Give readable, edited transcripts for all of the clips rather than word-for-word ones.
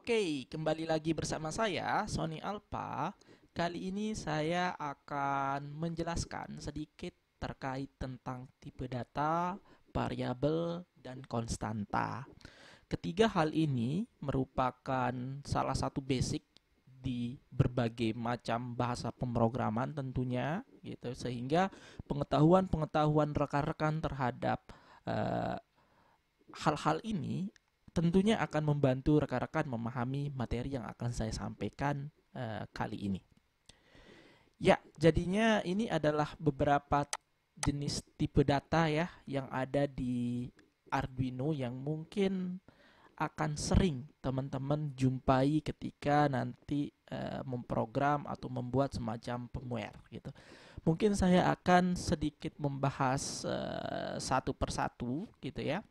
Oke, kembali lagi bersama saya, Sony Alpha. Kali ini saya akan menjelaskan sedikit terkait tentang tipe data, variabel, dan konstanta. Ketiga hal ini merupakan salah satu basic di berbagai macam bahasa pemrograman tentunya, gitu. Sehingga pengetahuan-pengetahuan rekan-rekan terhadap eh, hal-hal ini tentunya akan membantu rekan-rekan memahami materi yang akan saya sampaikan kali ini. Ya, jadinya ini adalah beberapa jenis tipe data ya yang ada di Arduino yang mungkin akan sering teman-teman jumpai ketika nanti memprogram atau membuat semacam firmware gitu. Mungkin saya akan sedikit membahas satu persatu gitu ya.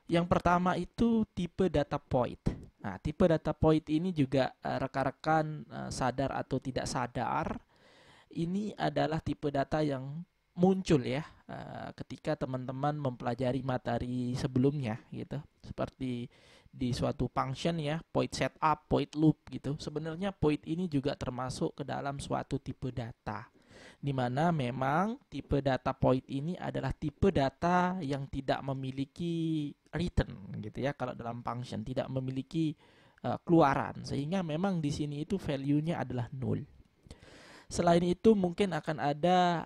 Yang pertama itu tipe data point. Nah, tipe data point ini juga rekan-rekan sadar atau tidak sadar, ini adalah tipe data yang muncul ya ketika teman-teman mempelajari materi sebelumnya gitu. Seperti di suatu function ya, point setup, point loop gitu. Sebenarnya point ini juga termasuk ke dalam suatu tipe data, di mana memang tipe data point ini adalah tipe data yang tidak memiliki return gitu ya, kalau dalam function tidak memiliki keluaran, sehingga memang di sini itu value-nya adalah null. Selain itu mungkin akan ada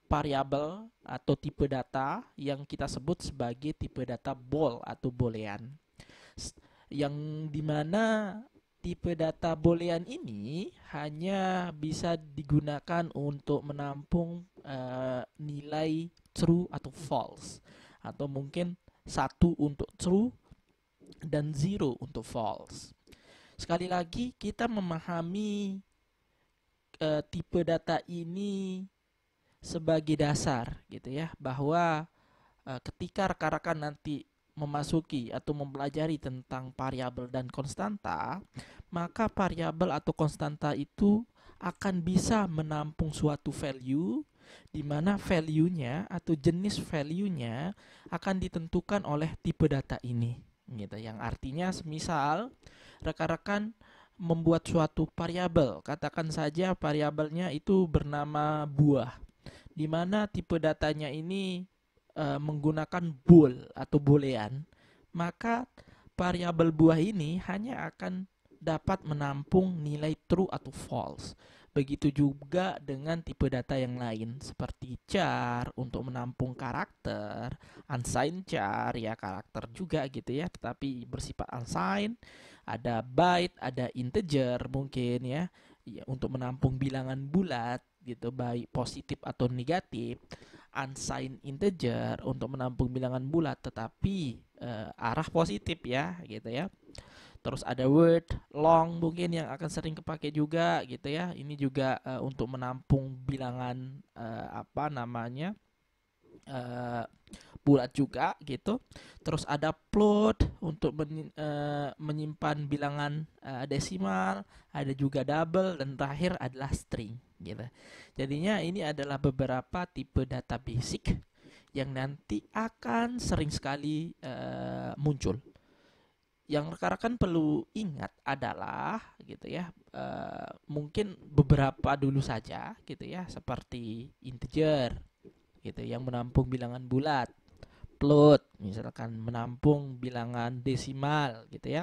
variabel atau tipe data yang kita sebut sebagai tipe data bool atau boolean, yang dimana tipe data boolean ini hanya bisa digunakan untuk menampung nilai true atau false, atau mungkin satu untuk true dan zero untuk false. Sekali lagi kita memahami tipe data ini sebagai dasar gitu ya, bahwa ketika rekan-rekan nanti memasuki atau mempelajari tentang variabel dan konstanta, maka variabel atau konstanta itu akan bisa menampung suatu value, di mana value-nya atau jenis value-nya akan ditentukan oleh tipe data ini gitu. Yang artinya semisal rekan-rekan membuat suatu variabel, katakan saja variabelnya itu bernama buah, di mana tipe datanya ini menggunakan bool atau boolean, maka variabel buah ini hanya akan dapat menampung nilai true atau false. Begitu juga dengan tipe data yang lain seperti char untuk menampung karakter, unsigned char ya karakter juga gitu ya, tetapi bersifat unsigned. Ada byte, ada integer mungkin ya, ya untuk menampung bilangan bulat gitu, baik positif atau negatif. Unsigned integer untuk menampung bilangan bulat tetapi arah positif ya gitu ya. Terus ada word long mungkin yang akan sering kepake juga gitu ya. Ini juga untuk menampung bilangan apa namanya uh, bulat juga gitu. Terus ada float untuk menyimpan bilangan desimal, ada juga double, dan terakhir adalah string gitu. Jadinya ini adalah beberapa tipe data basic yang nanti akan sering sekali muncul. Yang rekan-rekan perlu ingat adalah gitu ya, mungkin beberapa dulu saja gitu ya, seperti integer gitu yang menampung bilangan bulat, float misalkan menampung bilangan desimal gitu ya,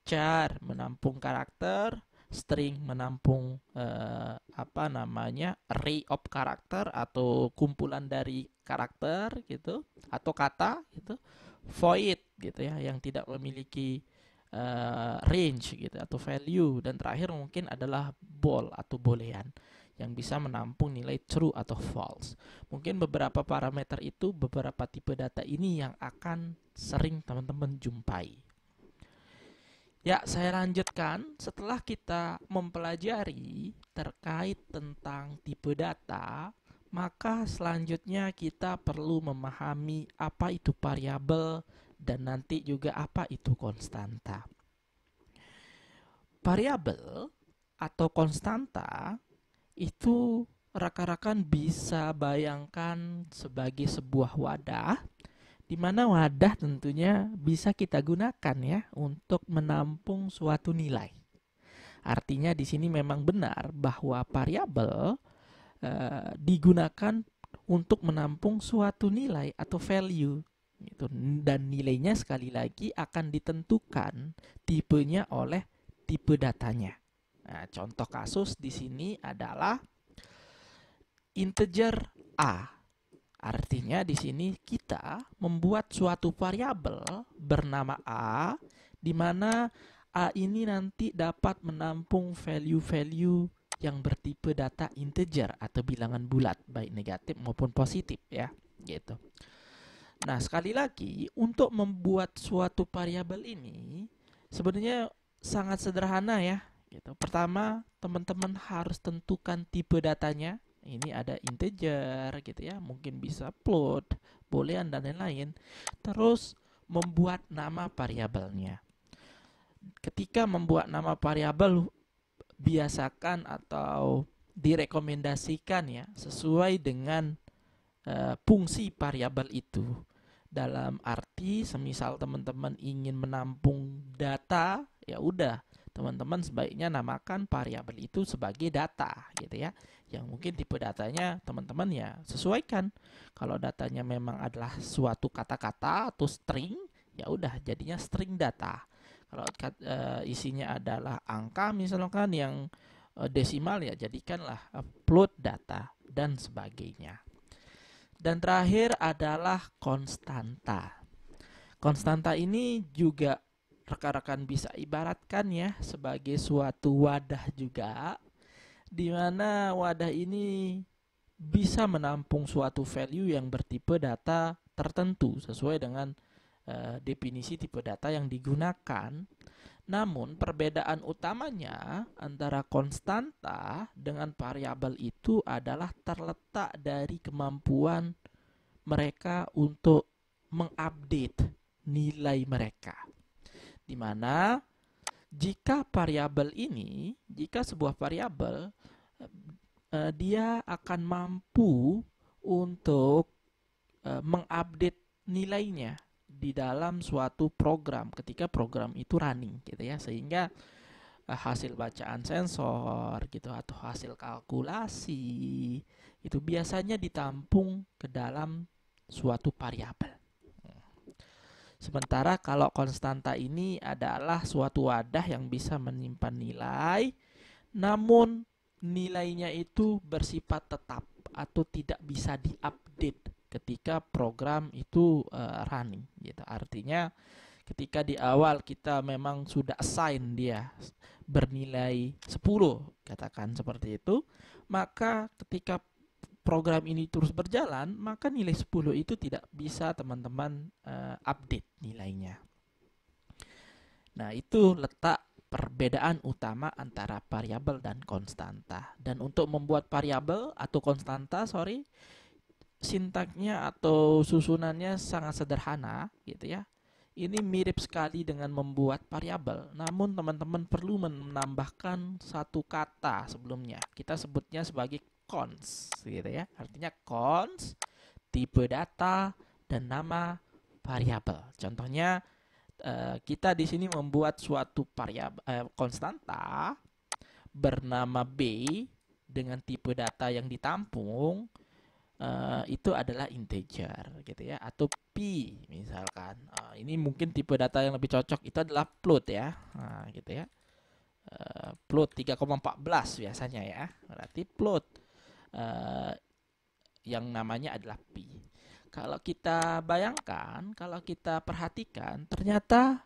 char menampung karakter, string menampung apa namanya array of karakter atau kumpulan dari karakter gitu atau kata gitu, void gitu ya yang tidak memiliki range gitu atau value, dan terakhir mungkin adalah bool atau boolean yang bisa menampung nilai true atau false. Mungkin beberapa parameter itu, beberapa tipe data ini yang akan sering teman-teman jumpai. Ya, saya lanjutkan. Setelah kita mempelajari terkait tentang tipe data, maka selanjutnya kita perlu memahami apa itu variabel dan nanti juga apa itu konstanta. Variabel atau konstanta itu rekan-rekan bisa bayangkan sebagai sebuah wadah di mana wadah tentunya bisa kita gunakan ya untuk menampung suatu nilai. Artinya di sini memang benar bahwa variabel digunakan untuk menampung suatu nilai atau value gitu. Dan nilainya sekali lagi akan ditentukan tipenya oleh tipe datanya. Nah, contoh kasus di sini adalah integer a. Artinya di sini kita membuat suatu variabel bernama a, di mana a ini nanti dapat menampung value-value yang bertipe data integer atau bilangan bulat, baik negatif maupun positif ya, gitu. Nah, sekali lagi untuk membuat suatu variabel ini sebenarnya sangat sederhana ya, gitu. Pertama, teman-teman harus tentukan tipe datanya. Ini ada integer gitu ya, mungkin bisa float, boolean dan lain-lain. Terus membuat nama variabelnya. Ketika membuat nama variabel, biasakan atau direkomendasikan ya sesuai dengan fungsi variabel itu. Dalam arti semisal teman-teman ingin menampung data, ya udah teman-teman sebaiknya namakan variabel itu sebagai data gitu ya. Yang mungkin tipe datanya teman-teman ya sesuaikan. Kalau datanya memang adalah suatu kata-kata atau string, ya udah jadinya string data. Kalau isinya adalah angka misalkan yang desimal, ya jadikanlah float data dan sebagainya. Dan terakhir adalah konstanta. Konstanta ini juga rekan-rekan bisa ibaratkan ya sebagai suatu wadah juga, di mana wadah ini bisa menampung suatu value yang bertipe data tertentu sesuai dengan definisi tipe data yang digunakan. Namun perbedaan utamanya antara konstanta dengan variabel itu adalah terletak dari kemampuan mereka untuk mengupdate nilai mereka. Di mana jika sebuah variabel dia akan mampu untuk mengupdate nilainya di dalam suatu program ketika program itu running gitu ya, sehingga hasil bacaan sensor gitu atau hasil kalkulasi itu biasanya ditampung ke dalam suatu variabel. Sementara kalau konstanta ini adalah suatu wadah yang bisa menyimpan nilai, namun nilainya itu bersifat tetap atau tidak bisa diupdate ketika program itu running gitu. Artinya ketika di awal kita memang sudah assign dia bernilai 10 katakan seperti itu, maka ketika program ini terus berjalan, maka nilai 10 itu tidak bisa teman-teman update nilainya. Nah, itu letak perbedaan utama antara variabel dan konstanta. Dan untuk membuat variabel atau konstanta, sintaknya atau susunannya sangat sederhana gitu ya. Ini mirip sekali dengan membuat variabel, namun teman-teman perlu menambahkan satu kata sebelumnya. Kita sebutnya sebagai const gitu ya. Artinya const, tipe data, dan nama variabel. Contohnya kita di sini membuat suatu variabel konstanta bernama B dengan tipe data yang ditampung itu adalah integer gitu ya, atau P misalkan. Ini mungkin tipe data yang lebih cocok itu adalah float ya, gitu ya. Float 3,14 biasanya ya, berarti float yang namanya adalah P. Kalau kita bayangkan, kalau kita perhatikan, ternyata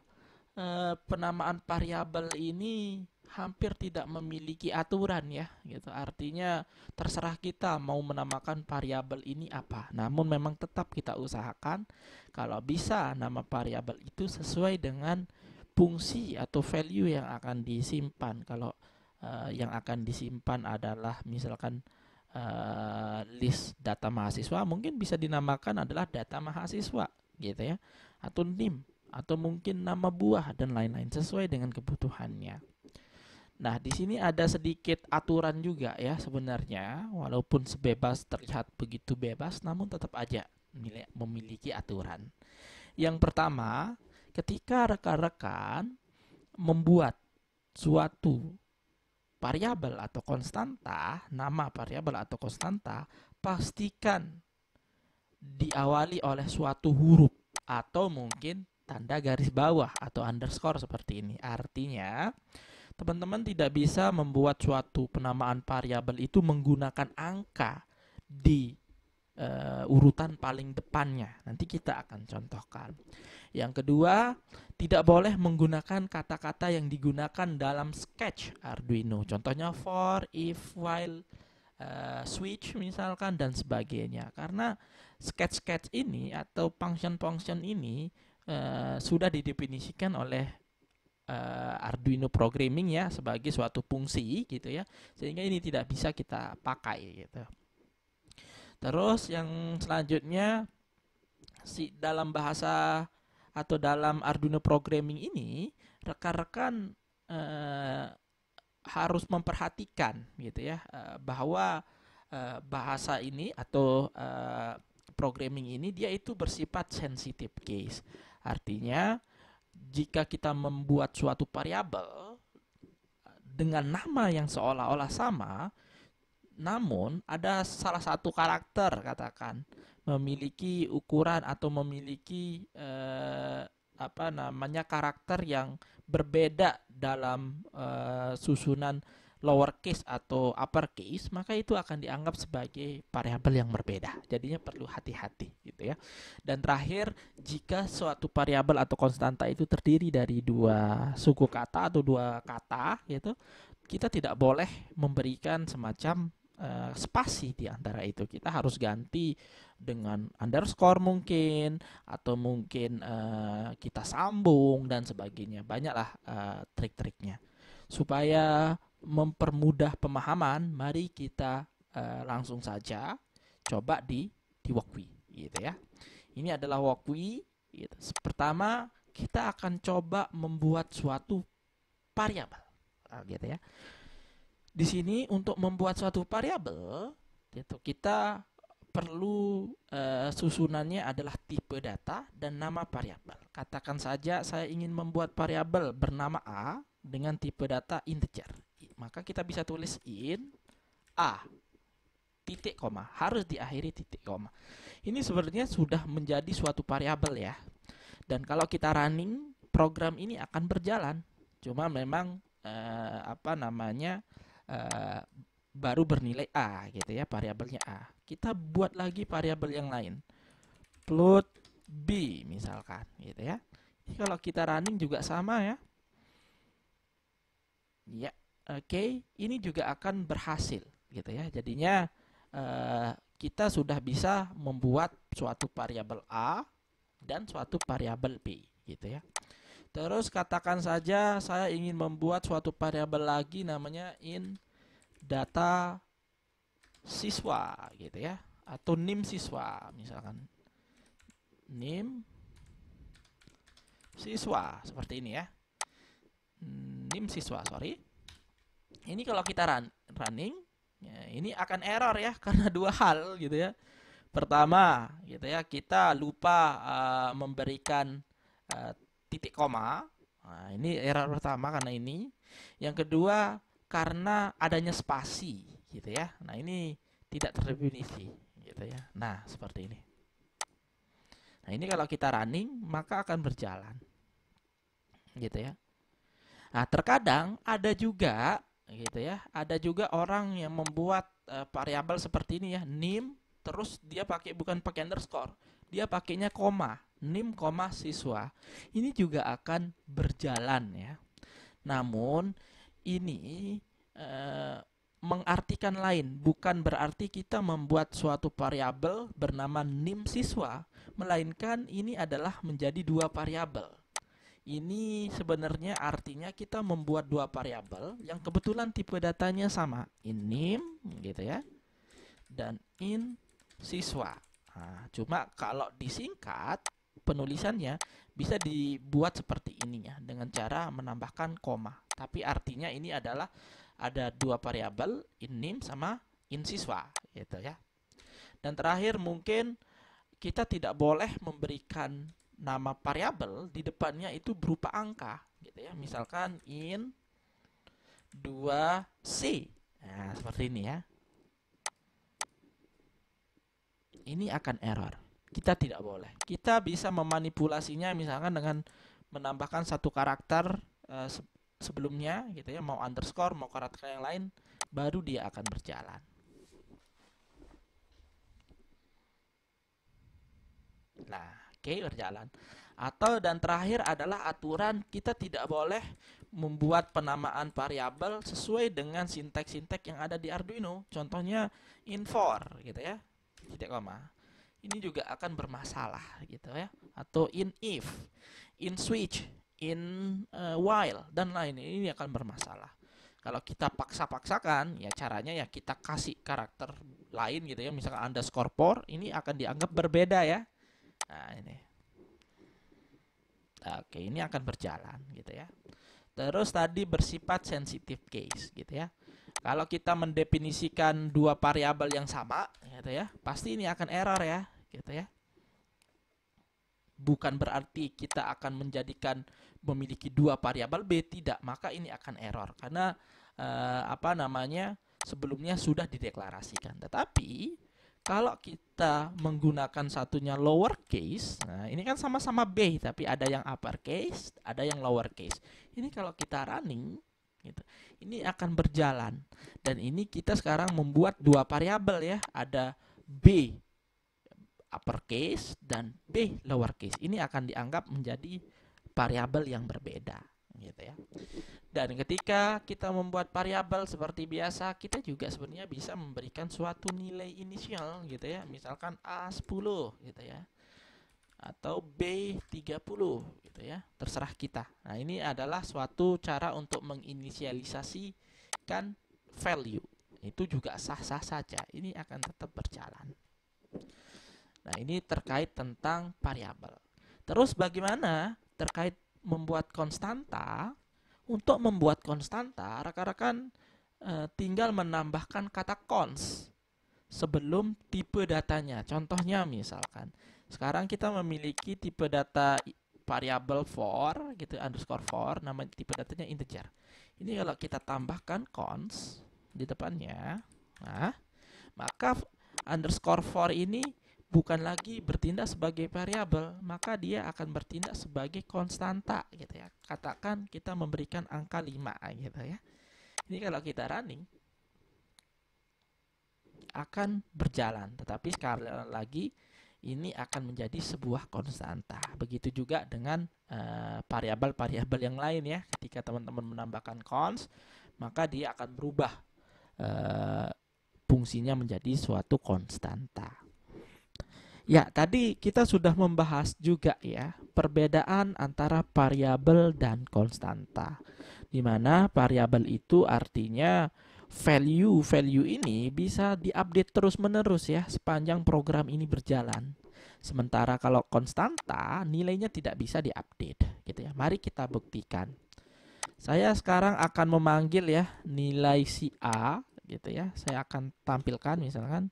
penamaan variabel ini hampir tidak memiliki aturan ya gitu. Artinya terserah kita mau menamakan variabel ini apa. Namun memang tetap kita usahakan kalau bisa nama variabel itu sesuai dengan fungsi atau value yang akan disimpan. Kalau yang akan disimpan adalah misalkan list data mahasiswa, mungkin bisa dinamakan adalah data mahasiswa gitu ya, atau NIM, atau mungkin nama buah dan lain-lain sesuai dengan kebutuhannya. Nah, di sini ada sedikit aturan juga ya sebenarnya, walaupun sebebas terlihat begitu bebas, namun tetap aja memiliki aturan. Yang pertama, ketika rekan-rekan membuat suatu variabel atau konstanta, nama variabel atau konstanta, pastikan diawali oleh suatu huruf atau mungkin tanda garis bawah atau underscore seperti ini. Artinya, teman-teman tidak bisa membuat suatu penamaan variabel itu menggunakan angka di urutan paling depannya. Nanti kita akan contohkan. Yang kedua, tidak boleh menggunakan kata-kata yang digunakan dalam sketch Arduino. Contohnya for, if, while, switch misalkan dan sebagainya. Karena sketch-sketch ini atau function-function ini sudah didefinisikan oleh Arduino programming ya sebagai suatu fungsi gitu ya. Sehingga ini tidak bisa kita pakai gitu. Terus yang selanjutnya dalam bahasa atau dalam Arduino programming ini rekan-rekan harus memperhatikan gitu ya bahwa bahasa ini atau programming ini dia itu bersifat sensitive case. Artinya jika kita membuat suatu variabel dengan nama yang seolah-olah sama, namun ada salah satu karakter katakan memiliki ukuran atau memiliki karakter yang berbeda dalam susunan lowercase atau uppercase, maka itu akan dianggap sebagai variabel yang berbeda. Jadinya perlu hati-hati gitu ya. Dan terakhir, jika suatu variabel atau konstanta itu terdiri dari dua suku kata atau dua kata gitu, kita tidak boleh memberikan semacam spasi di antara itu. Kita harus ganti dengan underscore mungkin, atau mungkin kita sambung dan sebagainya. Banyaklah trik-triknya. Supaya mempermudah pemahaman, mari kita langsung saja coba di Walkwi gitu ya. Ini adalah Walkwi gitu. Pertama, kita akan coba membuat suatu variabel gitu ya. Di sini untuk membuat suatu variabel gitu, kita perlu susunannya adalah tipe data dan nama variabel. Katakan saja saya ingin membuat variabel bernama A dengan tipe data integer. Maka kita bisa tulis in A titik koma, harus diakhiri titik koma. Ini sebenarnya sudah menjadi suatu variabel ya. Dan kalau kita running, program ini akan berjalan. Cuma memang baru bernilai A gitu ya, variabelnya A. Kita buat lagi variabel yang lain, float B misalkan gitu ya. Ini kalau kita running juga sama ya. Ya, oke. Ini juga akan berhasil gitu ya. Jadinya kita sudah bisa membuat suatu variabel A dan suatu variabel B gitu ya. Terus katakan saja saya ingin membuat suatu variabel lagi namanya in data siswa gitu ya, atau NIM siswa misalkan. NIM siswa seperti ini ya. NIM siswa, sorry. Ini kalau kita running ya, ini akan error ya karena dua hal gitu ya. Pertama gitu ya, kita lupa memberikan titik koma. Nah, ini error pertama karena ini. Yang kedua karena adanya spasi gitu ya. Nah, ini tidak terdefinisi gitu ya. Nah, seperti ini. Nah, ini kalau kita running maka akan berjalan. Gitu ya. Nah, terkadang ada juga gitu ya. Ada juga orang yang membuat variabel seperti ini ya, NIM, terus dia bukan pakai underscore. Dia pakainya koma. NIM, siswa. Ini juga akan berjalan ya. Namun ini mengartikan lain, bukan berarti kita membuat suatu variabel bernama NIM siswa, melainkan ini adalah menjadi dua variabel. Ini sebenarnya artinya kita membuat dua variabel yang kebetulan tipe datanya sama, in NIM gitu ya, dan in siswa. Nah, cuma kalau disingkat penulisannya bisa dibuat seperti ini ya, dengan cara menambahkan koma. Tapi artinya ini adalah ada dua variabel, in NIM sama in siswa gitu ya. Dan terakhir mungkin kita tidak boleh memberikan nama variabel di depannya itu berupa angka gitu ya. Misalkan int 2c. Nah, seperti ini ya. Ini akan error. Kita tidak boleh. Kita bisa memanipulasinya misalkan dengan menambahkan satu karakter sebelumnya gitu ya, mau underscore, mau karakter yang lain, baru dia akan berjalan. Nah, oke, berjalan. Atau dan terakhir adalah aturan kita tidak boleh membuat penamaan variabel sesuai dengan sintek-sintek yang ada di Arduino. Contohnya int for gitu ya, titik koma. Ini juga akan bermasalah gitu ya. Atau in if, in switch, in while dan lain, ini akan bermasalah. Kalau kita paksa-paksakan, ya caranya ya kita kasih karakter lain gitu ya, misalkan underscore for, ini akan dianggap berbeda ya. Nah, ini. Oke, ini akan berjalan gitu ya. Terus tadi bersifat sensitive case gitu ya. Kalau kita mendefinisikan dua variabel yang sama gitu ya, pasti ini akan error ya, gitu ya. Bukan berarti kita akan menjadikan memiliki dua variabel B, tidak, maka ini akan error karena sebelumnya sudah dideklarasikan. Tetapi kalau kita menggunakan satunya lowercase, nah ini kan sama-sama B, tapi ada yang uppercase, ada yang lowercase. Ini kalau kita running, gitu, ini akan berjalan. Dan ini kita sekarang membuat dua variabel ya, ada B uppercase dan B lowercase. Ini akan dianggap menjadi variabel yang berbeda, gitu ya. Dan ketika kita membuat variabel seperti biasa, kita juga sebenarnya bisa memberikan suatu nilai inisial gitu ya. Misalkan A10 gitu ya. Atau B30 gitu ya. Terserah kita. Nah, ini adalah suatu cara untuk menginisialisasikan value. Itu juga sah-sah saja. Ini akan tetap berjalan. Nah, ini terkait tentang variabel. Terus bagaimana terkait membuat konstanta? Untuk membuat konstanta, rekan-rekan tinggal menambahkan kata cons sebelum tipe datanya. Contohnya misalkan, sekarang kita memiliki tipe data variabel for, gitu, underscore for, nama tipe datanya integer. Ini kalau kita tambahkan cons di depannya, nah, maka underscore for ini bukan lagi bertindak sebagai variabel, maka dia akan bertindak sebagai konstanta gitu ya. Katakan kita memberikan angka 5 gitu ya. Ini kalau kita running akan berjalan, tetapi sekali lagi ini akan menjadi sebuah konstanta. Begitu juga dengan variabel-variabel yang lain ya. Ketika teman-teman menambahkan cons, maka dia akan berubah fungsinya menjadi suatu konstanta. Ya, tadi kita sudah membahas juga ya perbedaan antara variabel dan konstanta. Di mana variabel itu artinya value ini bisa diupdate terus-menerus ya sepanjang program ini berjalan. Sementara kalau konstanta nilainya tidak bisa diupdate gitu ya. Mari kita buktikan. Saya sekarang akan memanggil ya nilai si A gitu ya. Saya akan tampilkan misalkan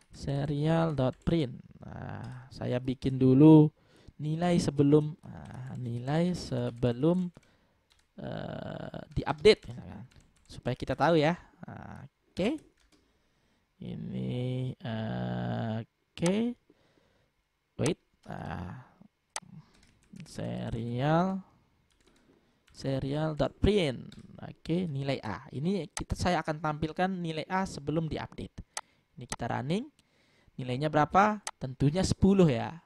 serial.print. Nah, saya bikin dulu nilai sebelum diupdate misalkan, supaya kita tahu ya. Oke. Ini oke. Wait. Serial.print. Oke, nilai A. Ini saya akan tampilkan nilai A sebelum diupdate. Ini kita running. Nilainya berapa? Tentunya 10 ya.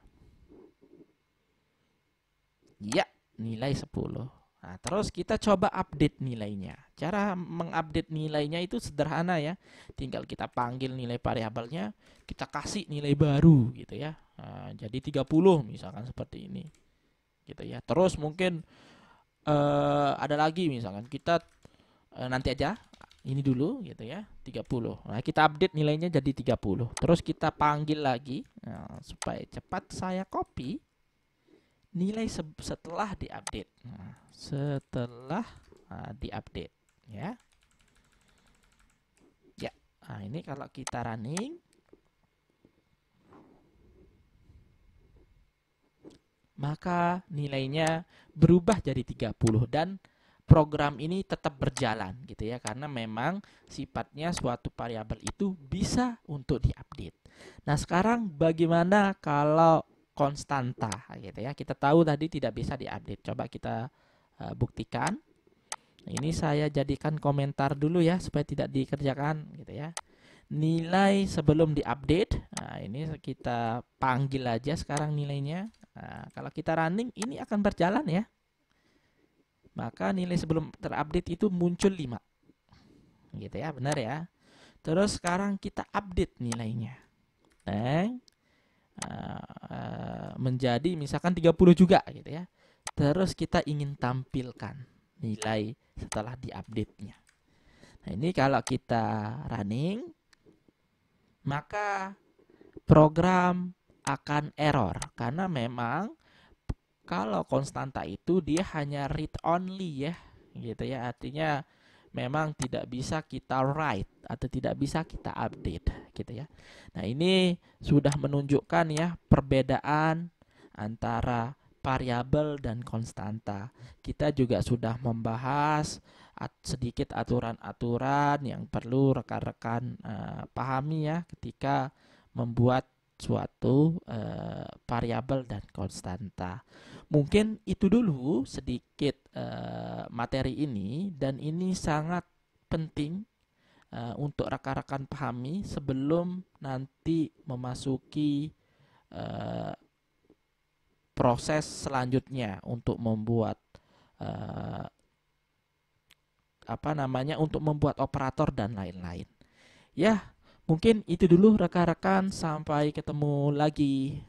Ya, nilai 10. Nah, terus kita coba update nilainya. Cara mengupdate nilainya itu sederhana ya. Tinggal kita panggil nilai variabelnya, kita kasih nilai baru gitu ya. Nah, jadi 30 misalkan seperti ini. Gitu ya. Terus mungkin ada lagi misalkan kita nanti aja ini dulu gitu ya, 30. Nah, kita update nilainya jadi 30. Terus kita panggil lagi. Nah, supaya cepat saya copy nilai setelah diupdate. Nah, setelah diupdate ya. Ya. Nah, ini kalau kita running maka nilainya berubah jadi 30 dan program ini tetap berjalan gitu ya, karena memang sifatnya suatu variabel itu bisa untuk diupdate. Nah, sekarang bagaimana kalau konstanta gitu ya? Kita tahu tadi tidak bisa diupdate. Coba kita buktikan. Ini saya jadikan komentar dulu ya supaya tidak dikerjakan gitu ya. Nilai sebelum diupdate. Nah, ini kita panggil aja sekarang nilainya. Nah, kalau kita running ini akan berjalan ya. Maka nilai sebelum terupdate itu muncul 5. Gitu ya, benar ya. Terus sekarang kita update nilainya. Menjadi misalkan 30 juga gitu ya. Terus kita ingin tampilkan nilai setelah diupdate-nya. Nah, ini kalau kita running, maka program akan error karena memang kalau konstanta itu dia hanya read only ya, gitu ya. Artinya memang tidak bisa kita write atau tidak bisa kita update gitu ya. Nah, ini sudah menunjukkan ya perbedaan antara variabel dan konstanta. Kita juga sudah membahas sedikit aturan-aturan yang perlu rekan-rekan pahami ya ketika membuat suatu variabel dan konstanta. Mungkin itu dulu sedikit materi ini, dan ini sangat penting untuk rekan-rekan pahami sebelum nanti memasuki proses selanjutnya untuk membuat untuk membuat operator dan lain-lain. Ya, mungkin itu dulu rekan-rekan, sampai ketemu lagi.